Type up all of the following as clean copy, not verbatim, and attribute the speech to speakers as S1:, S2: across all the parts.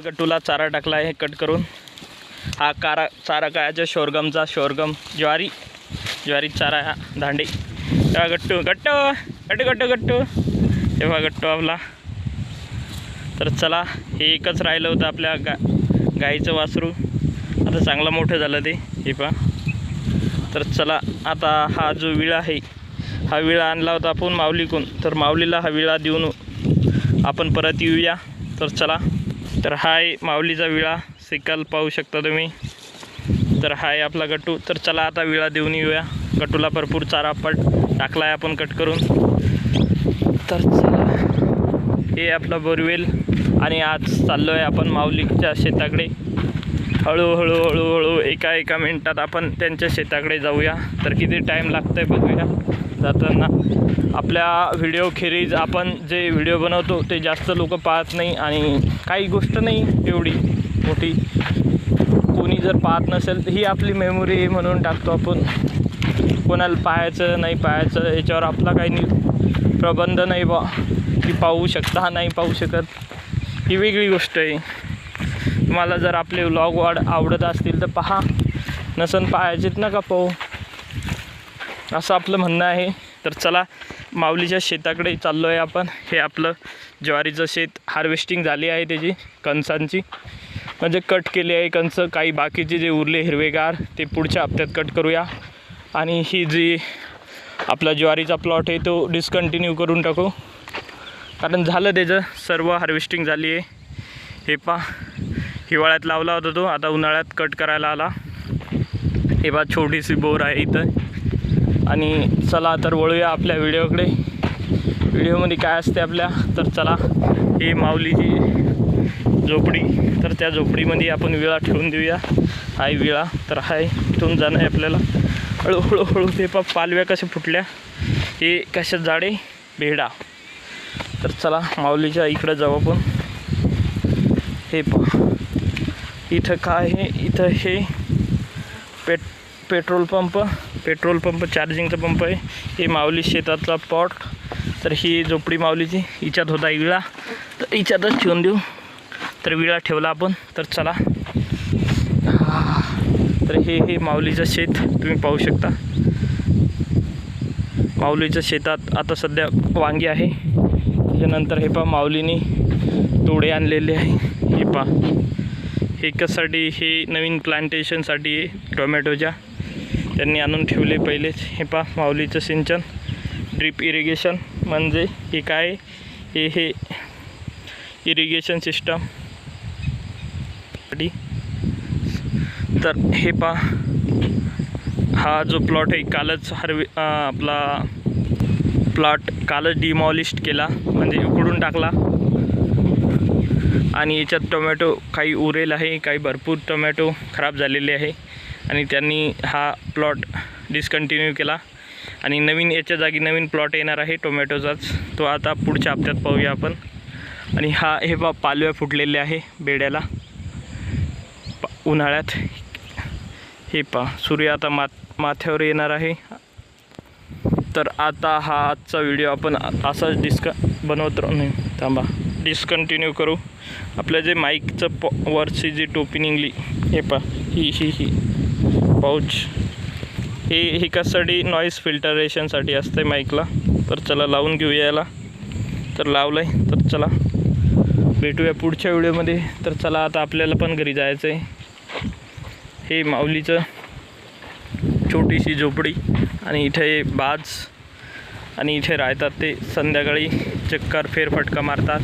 S1: गट्टूला चारा टाकला आहे कट करून। हा चारा कायचा शोरगमचा ज्वारी चारा हा दांडी। तेव्हा गट्टू तेव्हा गट्टू आपला। तर चला, हे एकच राहिलं होतं आपल्या गाईचं वासरू, आता चांगलं मोठं झालं ते, हे पहा। तर चला, आता हा जो विळा आहे, हा विळा आणला होता आपण माऊलीकडून, तर माऊलीला हा विळा देऊन आपण परत येऊया। तर चला, तर हा आहे माऊलीचा विळा, सिकल पाहू शकता तुम्ही। तर हा आहे आपला गट्टू। तर चला आता विळा देऊन येऊया। गट्टूला भरपूर चारा टाकला आहे आपण कट करून। तर चला, हे आपला बोरवेल आणि आज चाललो आहे आपण माऊलीच्या शेताकडे। हळूहळू एका मिनिटात आपण त्यांच्या शेताकडे जाऊया। तर किती टाईम लागतं आहे बघूया जाताना। आपल्या व्हिडिओखेरीज आपण जे व्हिडिओ बनवतो ते जास्त लोक पाहत नाही, आणि काही गोष्ट नाही एवढी मोठी, कोणी जर पाहत नसेल तर ही आपली मेमोरी म्हणून टाकतो आपण। कोणाला पाहायचं नाही पाहायचं याच्यावर आपला काही प्रबंध नाही बा, की पाहू शकता नाही पाहू शकत, ही वेगळी गोष्ट आहे। तुम्हाला जर आपले व्लॉग आवडत असतील तर पहा, नसन पाहायचेत नका पाहू, असं आपलं म्हणणं आहे। तर चला, माऊलीच्या शेताकडे चाललो आहे आपण। हे आपलं ज्वारीचं शेत, हार्वेस्टिंग झाली आहे त्याची कणसांची, म्हणजे कट केले आहे कणस। काही बाकीचे जे उरले हिरवेगार ते पुढच्या हप्त्यात कट करूया, आणि ही जी आपला ज्वारीचा प्लॉट आहे तो डिस्कंटिन्यू करून टाकू, कारण झालं त्याचं सर्व हार्वेस्टिंग झाली आहे। हे पहा, हिवाळ्यात लावला होता तो, आता उन्हाळ्यात कट करायला आला। हे पहा, छोटीशी बोर आहे इथं। आणि चला तर वळूया आपल्या व्हिडिओकडे। व्हिडिओमध्ये काय असते आपल्या, तर चला, हे माऊलीची झोपडी, तर त्या झोपडीमध्ये आपण विळा ठेवून देऊया। हाय विळा, तर हाय इथून जाणं आहे आपल्याला हळूहळू। ते पहा पालव्या कशा फुटल्या, हे कशा जाडे भेडा। तर चला, माऊलीच्या इकडं जाऊ आपण। हे पहा, इथं काय आहे, इथं हे पेट्रोल पंप चार्जिंगचा पंप आहे। हे माऊली शेतातला पॉट। तर ही झोपडी माऊलीची, हिच्यात होता विळा, तर हिच्यातच ठेवून देऊ। तर विळा ठेवला आपण। तर चला, तर हे माऊलीचं शेत तुम्ही पाहू शकता। माऊलीच्या शेतात आता सध्या वांगी आहे। त्यानंतर हे पहा, माऊलीने तोडे आणलेले आहे। हे पहा, हे कशासाठी, हे नवीन प्लांटेशनसाठी आहे टोमॅटोच्या, त्यांनी आणून ठेवले पहिलेच। हे पहा, माऊलीचं सिंचन, ड्रिप इरिगेशन म्हणजे हे काय, हे इरिगेशन सिस्टम। तर हे पहा, हा जो प्लॉट आहे कालच आपला प्लॉट कालच डिमॉलिश केला, म्हणजे उकडून टाकला। आणि याच्यात टोमॅटो काही उरेल आहे, काही भरपूर टोमॅटो खराब झालेले आहे, आणि त्यांनी हा प्लॉट डिस्कंटिन्यू केला। आणि नवीन याच्या जागी नवीन प्लॉट येणार आहे टोमॅटोचाच, तो आता पुढच्या हप्त्यात पाहूया आपण। आणि हे पहा, पालव्या फुटलेले आहे बेड्याला उन्हाळ्यात। हे पहा, सूर्य आता माथ्यावर येणार आहे। तर आता हा आजचा व्हिडिओ आपण असाच बनवत राहू, नाही थांबा, डिस्कंटिन्यू करू। आपलं जे माईकचं वरची जी टोपी निघली, हे पहा, ही पाऊच, हे कशासाठी, नॉईज फिल्टरेशनसाठी असते माईकला। तर चला लावून घेऊया याला। तर लावलं आहे। तर चला, भेटूया पुढच्या व्हिडिओमध्ये। तर चला, आता आपल्याला पण घरी जायचं आहे। हे माऊलीचं छोटीशी झोपडी, आणि इथे बाज, आणि इथे राहतात ते संध्याकाळी चक्कर फेरफटका मारतात,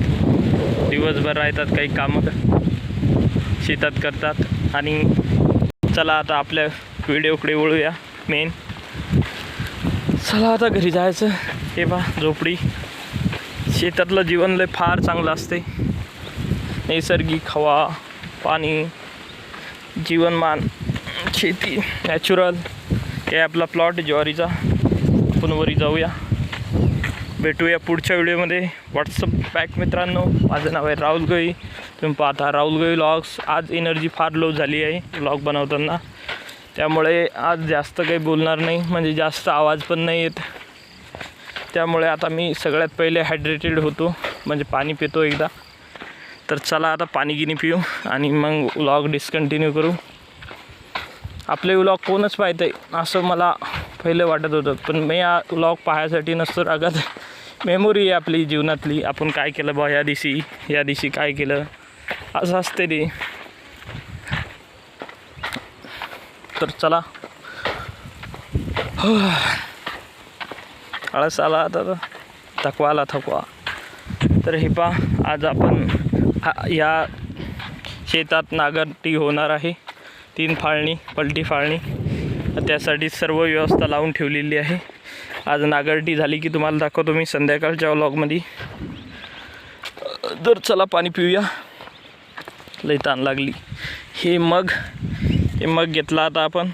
S1: दिवसभर राहतात, काही कामं शेतात करतात। आणि चला, आता आपल्या व्हिडिओकडे वळूया मेन। चला, आता घरी जायचं। हे पहा, झोपडी, शेतातलं जीवन लय फार चांगलं असते। नैसर्गिक हवा, पाणी, जीवनमान, शेती, नॅचरल। हे आपला प्लॉट ज्वारीचा। आपण वरी जाऊया, भेटूया पुढच्या व्हिडिओमध्ये। व्हॉट्सअप बॅक मित्रांनो, माझं नाव आहे राहुल गोई, तुम्ही पाहता राहुल गोई व्लॉग्स। आज एनर्जी फार लो झाली आहे व्लॉग बनवताना, त्यामुळे आज जास्त काही बोलणार नाही, म्हणजे जास्त आवाज पण नाही येत। त्यामुळे आता मी सगळ्यात पहिले हायड्रेटेड होतो, म्हणजे पाणी पितो एकदा। तर चला आता पाणी गिनी पिऊ आणि मग व्लॉग डिस्कंटिन्यू करू. आपले व्लॉग कोणच पाहतं आहे असं मला पहिलं वाटत होतं, पण मी हा व्लॉग पाहायसाठी नसतो रागत. मेमोरी आहे आपली जीवनातली, आपण काय केलं बा या दिवशी काय केलं असं असते ते. तर चला आळस आला आता, थकवा आला थकवा. तर हे पा आज आपण या शेतात नांगरटी होणार आहे, 3 फाळणी पलटी फाळणी. त्यासाठी सर्व व्यवस्था लावून ठेवलेली आहे. आज नांगरटी झाली की तुम्हाला दाखवतो मी संध्याकाळच्या व्लॉगमध्ये. तर चला पाणी पिऊया, लई ताण लागली. हे मग घेतला आता आपण.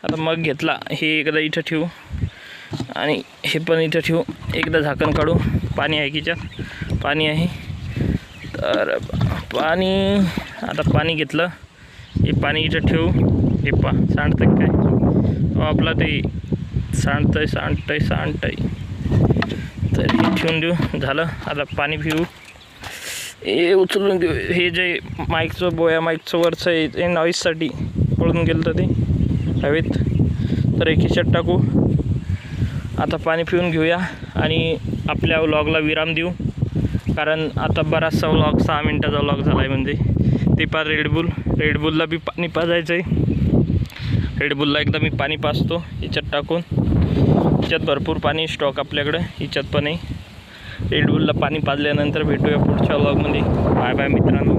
S1: आता मग घेतला, हे एकदा इथं ठेवू आणि हे पण इथं ठेवू. एकदा झाकण काढू. पाणी आहे किच्यात, पाणी आहे. तर पाणी घेतलं, हे पाणी इथं ठेवू. हे पा सांडतं काय आपला ते सांडतंय. तर हे ठेवून देऊ. झालं, आता पाणी पिऊ. हे उचलून घेऊ. हे जे माईकचं वरचं आहे ते नॉईजसाठी पळून गेलं तर ते हवेत. तर एक खिशात टाकू. आता पाणी पिऊन घेऊया आणि आपल्या व्लॉगला विराम देऊ. कारण आता बराचसा व्लॉग 6 मिनटाचा व्लॉग झाला आहे. म्हणजे ते पा रेडबुलला बी पाणी पाजायचं आहे. रेडबुलला एकदा मी पाणी पाजतो हिच्यात टाकून. हिच्यात भरपूर पाणी स्टॉक आपल्याकडं, हिच्यात पण आहे. रेडबुलला पाणी पाजल्यानंतर भेटूया पुढच्या व्लॉगमध्ये. बाय बाय मित्रांनो.